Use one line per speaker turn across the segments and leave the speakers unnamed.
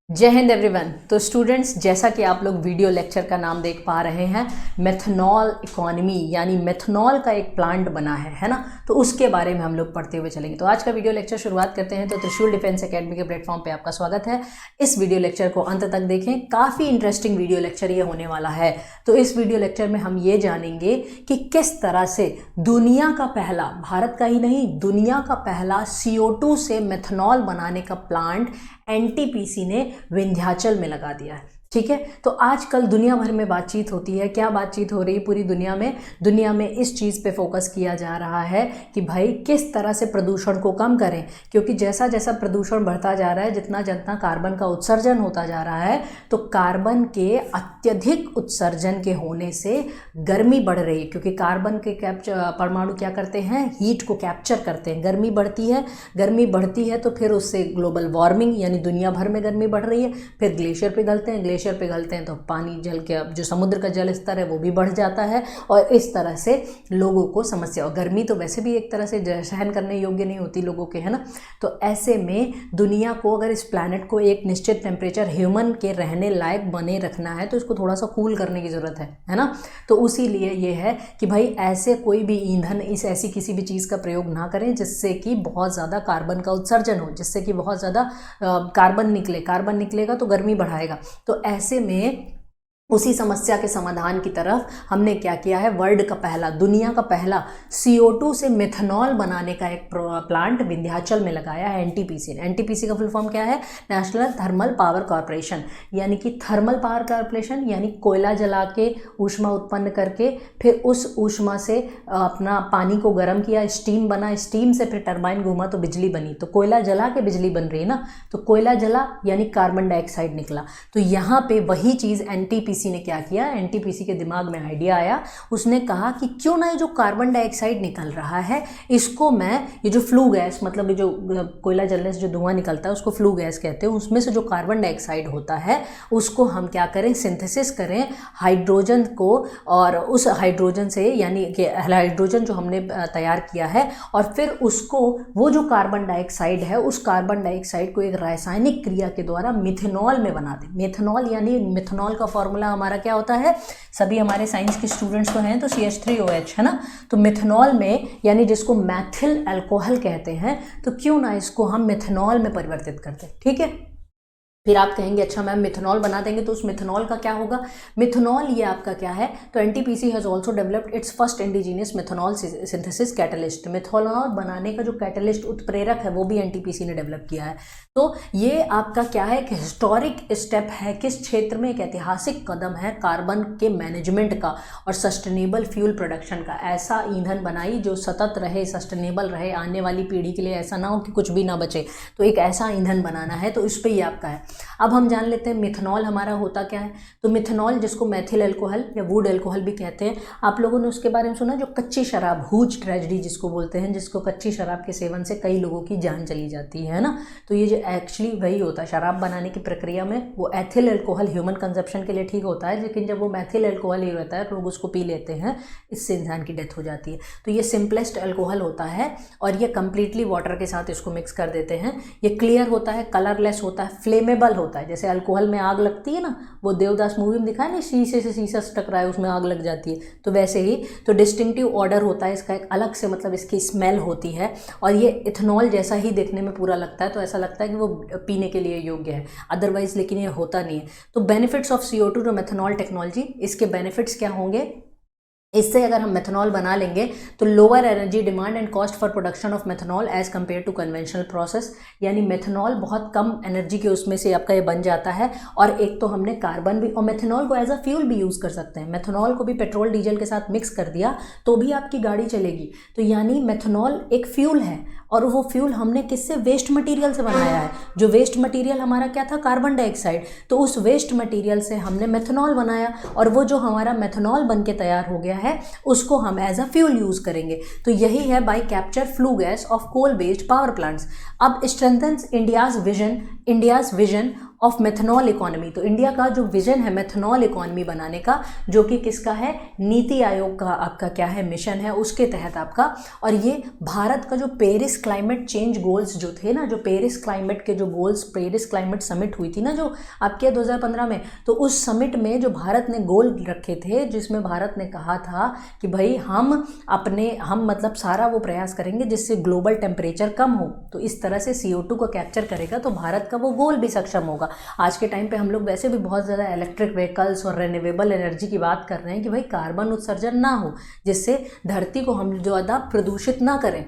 जय हिंद एवरीवन। तो स्टूडेंट्स, जैसा कि आप लोग वीडियो लेक्चर का नाम देख पा रहे हैं, मेथनॉल इकोनॉमी यानी मेथनॉल का एक प्लांट बना है ना, तो उसके बारे में हम लोग पढ़ते हुए चलेंगे। तो आज का वीडियो लेक्चर शुरुआत करते हैं। तो त्रिशूल डिफेंस एकेडमी के प्लेटफॉर्म पे आपका स्वागत है। इस वीडियो लेक्चर को अंत तक देखें, काफ़ी इंटरेस्टिंग वीडियो लेक्चर ये होने वाला है। तो इस वीडियो लेक्चर में हम ये जानेंगे कि किस तरह से दुनिया का पहला, भारत का ही नहीं दुनिया का पहला CO2 से मेथनॉल बनाने का प्लांट NTPC ने विंध्याचल में लगा दिया है। ठीक है, तो आजकल दुनिया भर में बातचीत होती है। क्या बातचीत हो रही है पूरी दुनिया में इस चीज़ पे फोकस किया जा रहा है कि भाई किस तरह से प्रदूषण को कम करें, क्योंकि जैसा जैसा प्रदूषण बढ़ता जा रहा है, जितना जितना कार्बन का उत्सर्जन होता जा रहा है, तो कार्बन के अत्यधिक उत्सर्जन के होने से गर्मी बढ़ रही है। क्योंकि कार्बन के परमाणु क्या करते हैं, हीट को कैप्चर करते हैं। गर्मी बढ़ती है तो फिर उससे ग्लोबल वार्मिंग यानी दुनिया भर में गर्मी बढ़ रही है। फिर ग्लेशियर पिघलते हैं तो पानी जल के जो समुद्र का जल स्तर है वो भी बढ़ जाता है, और इस तरह से लोगों को समस्या। और गर्मी तो वैसे भी एक तरह से सहन करने योग्य नहीं होती लोगों के, है ना। तो ऐसे में दुनिया को, अगर इस प्लैनेट को एक निश्चित टेम्परेचर ह्यूमन के रहने लायक बने रखना है, तो इसको थोड़ा सा कूल करने की ज़रूरत है ना। तो उसी लिए ये है कि भाई ऐसे कोई भी ईंधन, ऐसी किसी भी चीज़ का प्रयोग ना करें जिससे कि बहुत ज़्यादा कार्बन का उत्सर्जन हो, जिससे कि बहुत ज़्यादा कार्बन निकलेगा तो गर्मी बढ़ाएगा। तो ऐसे में उसी समस्या के समाधान की तरफ हमने क्या किया है, दुनिया का पहला CO2 से मेथनॉल बनाने का एक प्लांट विंध्याचल में लगाया है NTPC ने। NTPC का फुल फॉर्म क्या है, नेशनल थर्मल पावर कॉर्पोरेशन। यानी कि थर्मल पावर कॉर्पोरेशन यानी कोयला जला के ऊष्मा उत्पन्न करके फिर उस ऊष्मा से अपना पानी को गर्म किया, स्टीम बना, स्टीम से फिर टरबाइन घूमा तो बिजली बनी। तो कोयला जला के बिजली बन रही है ना, तो कोयला जला यानी कार्बन डाइऑक्साइड निकला। तो यहाँ पे वही चीज़ NTPC ने क्या किया, NTPC के दिमाग में आइडिया आया। उसने कहा कि क्यों ना ये जो कार्बन डाइऑक्साइड निकल रहा है, इसको मैं, ये जो फ्लू गैस, मतलब ये जो कोयला जलने से जो धुआं निकलता है उसको फ्लू गैस कहते हैं, उसमें से जो कार्बन डाइऑक्साइड होता है उसको हम क्या करें, सिंथेसिस करें हाइड्रोजन को, और उस हाइड्रोजन से, यानी कि हाइड्रोजन जो हमने तैयार किया है, और फिर उसको, वो जो कार्बन डाइऑक्साइड है, उस कार्बन डाइऑक्साइड को एक रासायनिक क्रिया के द्वारा मिथेनॉल में बना दें। मिथेनॉल यानी मिथेनॉल का फॉर्मूला हमारा क्या होता है, सभी हमारे साइंस के स्टूडेंट्स तो हैं, तो CH3OH है ना। तो मिथेनॉल में, यानी जिसको मैथिल अल्कोहल कहते हैं, तो क्यों ना इसको हम मिथेनॉल में परिवर्तित करते हैं। ठीक है, फिर आप कहेंगे अच्छा मैम मिथेनॉल बना देंगे तो उस मिथेनॉल का क्या होगा। मिथेनॉल ये आपका क्या है, तो NTPC has also developed it's first indigenous methanol synthesis catalyst. Methanol बनाने का जो कैटलिस्ट उत्प्रेरक है वो भी NTPC ने डेवलप किया है। तो ये आपका क्या है, एक हिस्टोरिक स्टेप है, किस क्षेत्र में एक ऐतिहासिक कदम है कार्बन के मैनेजमेंट का और सस्टेनेबल फ्यूल प्रोडक्शन का। ऐसा ईंधन बनाई जो सतत रहे, सस्टेनेबल रहे, आने वाली पीढ़ी के लिए ऐसा ना हो कि कुछ भी ना बचे। तो एक ऐसा ईंधन बनाना है, तो इस पर ही आपका है। अब हम जान लेते हैं मिथेनॉल हमारा होता क्या है। तो मिथेनॉल, जिसको मैथिल अल्कोहल या वुड अल्कोहल भी कहते हैं, आप लोगों ने उसके बारे में सुना, जो कच्ची शराब, हूज ट्रेजेडी जिसको बोलते हैं, जिसको कच्ची शराब के सेवन से कई लोगों की जान चली जाती है ना। तो ये जो एक्चुअली वही होता है, शराब बनाने की प्रक्रिया में वो एथिल अल्कोहल ह्यूमन कंजप्शन के लिए ठीक होता है, लेकिन जब वो मैथिल अल्कोहल ही रहता है लोग उसको पी लेते हैं, इससे इंसान की डेथ हो जाती है। तो ये सिंपलेस्ट अल्कोहल होता है, और ये कंप्लीटली वाटर के साथ इसको मिक्स कर देते हैं। ये क्लियर होता है, कलरलेस होता है, फ्लेमेबल होता है। जैसे अल्कोहल में आग लगती है ना, वो देवदास मूवी में दिखाया ना, शीशे से शीशा टकराए उसमें आग लग जाती है, तो वैसे ही। तो डिस्टिंक्टिव ऑर्डर होता है इसका, एक अलग से, मतलब इसकी स्मेल होती है, और ये इथेनॉल जैसा ही देखने में पूरा लगता है। तो ऐसा लगता है कि वो पीने के लिए योग्य है, अदरवाइज लेकिन ये होता नहीं है। तो benefits of CO2 to methanol technology, इसके बेनिफिट्स क्या होंगे, इससे अगर हम मेथनॉल बना लेंगे तो lower energy demand and cost for production of methanol as compare to conventional process. यानी मेथनॉल बहुत कम एनर्जी के उसमें से आपका ये बन जाता है, और एक तो हमने कार्बन भी, और मेथनॉल को एज अ फ्यूल भी यूज़ कर सकते हैं। मेथनॉल को भी पेट्रोल डीजल के साथ मिक्स कर दिया तो भी आपकी गाड़ी चलेगी। तो यानी मेथनॉल एक फ्यूल है, और वो फ्यूल हमने किससे, वेस्ट मटेरियल से बनाया है। जो वेस्ट मटेरियल हमारा क्या था, कार्बन डाइऑक्साइड। तो उस वेस्ट मटेरियल से हमने मेथनॉल बनाया, और वो जो हमारा मेथनॉल बन के तैयार हो गया है उसको हम एज अ फ्यूल यूज़ करेंगे। तो यही है by capture flue gas of coal based power plants. अब strengthens India's vision of methanol economy. तो इंडिया का जो विजन है मेथनॉल इकोनॉमी बनाने का, जो कि किसका है, नीति आयोग का आपका क्या है, मिशन है, उसके तहत आपका। और ये भारत का जो पेरिस क्लाइमेट चेंज गोल्स जो थे ना, जो पेरिस क्लाइमेट के जो गोल्स, पेरिस क्लाइमेट समिट हुई थी ना जो आपके 2015 में, तो उस समिट में जो भारत ने गोल रखे थे, जिसमें भारत ने कहा था कि भाई हम मतलब सारा वो प्रयास करेंगे जिससे ग्लोबल टेम्परेचर कम हो, तो इस तरह से CO2 को कैप्चर करेगा तो भारत का वो गोल भी सक्षम होगा। आज के टाइम पे हम लोग वैसे भी बहुत ज़्यादा इलेक्ट्रिक व्हीकल्स और रिन्यूएबल एनर्जी की बात कर रहे हैं कि भाई कार्बन उत्सर्जन ना हो, जिससे धरती को हम ज़्यादा प्रदूषित ना करें।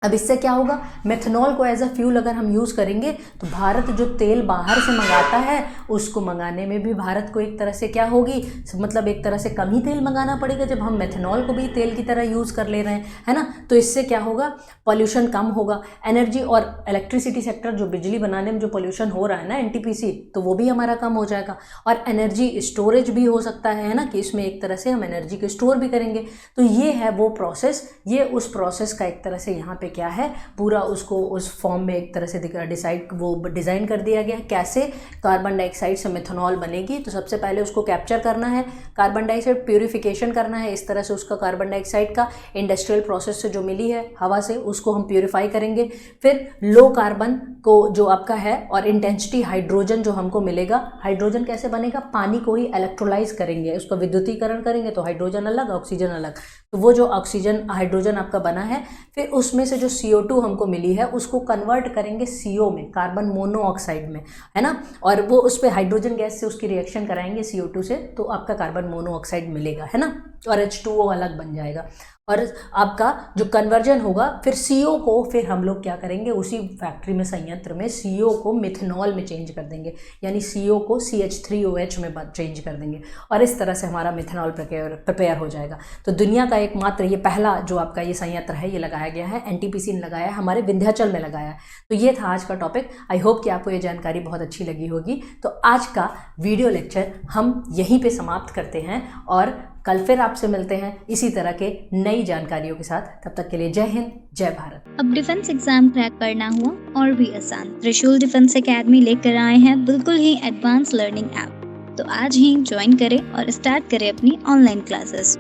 अब इससे क्या होगा, मेथनॉल को एज अ फ्यूल अगर हम यूज़ करेंगे तो भारत जो तेल बाहर से मंगाता है उसको मंगाने में भी भारत को एक तरह से क्या होगी, मतलब एक तरह से कम ही तेल मंगाना पड़ेगा जब हम मेथनॉल को भी तेल की तरह यूज़ कर ले रहे हैं, है ना। तो इससे क्या होगा, पॉल्यूशन कम होगा। एनर्जी और इलेक्ट्रिसिटी सेक्टर, जो बिजली बनाने में जो पॉल्यूशन हो रहा है ना NTPC, तो वो भी हमारा कम हो जाएगा। और एनर्जी स्टोरेज भी हो सकता है ना, कि इसमें एक तरह से हम एनर्जी को स्टोर भी करेंगे। तो ये है वो प्रोसेस, ये उस प्रोसेस का एक तरह से यहाँ पे क्या है, पूरा उसको उस फॉर्म में एक तरह से डिज़ाइन कर दिया गया है। कैसे कार्बन डाइऑक्साइड से मेथनॉल बनेगी, तो सबसे पहले उसको कैप्चर करना है, कार्बन डाइऑक्साइड प्यूरिफिकेशन करना है, इस तरह से उसका कार्बन डाइऑक्साइड का इंडस्ट्रियल प्रोसेस से जो मिली है हवा से, उसको हम प्यूरिफाई करेंगे। फिर लो कार्बन को जो आपका है और इंटेंसिटी हाइड्रोजन जो हमको मिलेगा, हाइड्रोजन कैसे बनेगा, पानी को ही इलेक्ट्रोलाइज करेंगे, उसका विद्युतीकरण करेंगे तो हाइड्रोजन अलग ऑक्सीजन अलग, तो वो जो ऑक्सीजन हाइड्रोजन आपका बना है, फिर उसमें से जो CO2 हमको मिली है उसको कन्वर्ट करेंगे CO में, कार्बन मोनोऑक्साइड में, है ना। और वो उस पर हाइड्रोजन गैस से उसकी रिएक्शन कराएंगे CO2 से, तो आपका कार्बन मोनोऑक्साइड मिलेगा, है ना, और H2O अलग बन जाएगा। और आपका जो कन्वर्जन होगा, फिर CO को फिर हम लोग क्या करेंगे, उसी फैक्ट्री में, संयंत्र में CO को मिथनॉल में चेंज कर देंगे, यानी CO को CH3OH में चेंज कर देंगे, और इस तरह से हमारा मिथनॉल प्रिपेयर हो जाएगा। तो दुनिया का एकमात्र ये पहला जो आपका ये संयंत्र है, ये लगाया गया है, NTPC ने लगाया है, हमारे विंध्याचल में लगाया है। तो ये था आज का टॉपिक। आई होप कि आपको ये जानकारी बहुत अच्छी लगी होगी। तो आज का वीडियो लेक्चर हम यहीं पे समाप्त करते हैं और कल फिर आपसे मिलते हैं इसी तरह के नई जानकारियों के साथ। तब तक के लिए जय हिंद, जय भारत।
अब डिफेंस एग्जाम क्रैक करना हुआ और भी आसान, त्रिशूल डिफेंस एकेडमी लेकर आए हैं बिल्कुल ही एडवांस लर्निंग ऐप। तो आज ही ज्वाइन करें और स्टार्ट करें अपनी ऑनलाइन क्लासेस।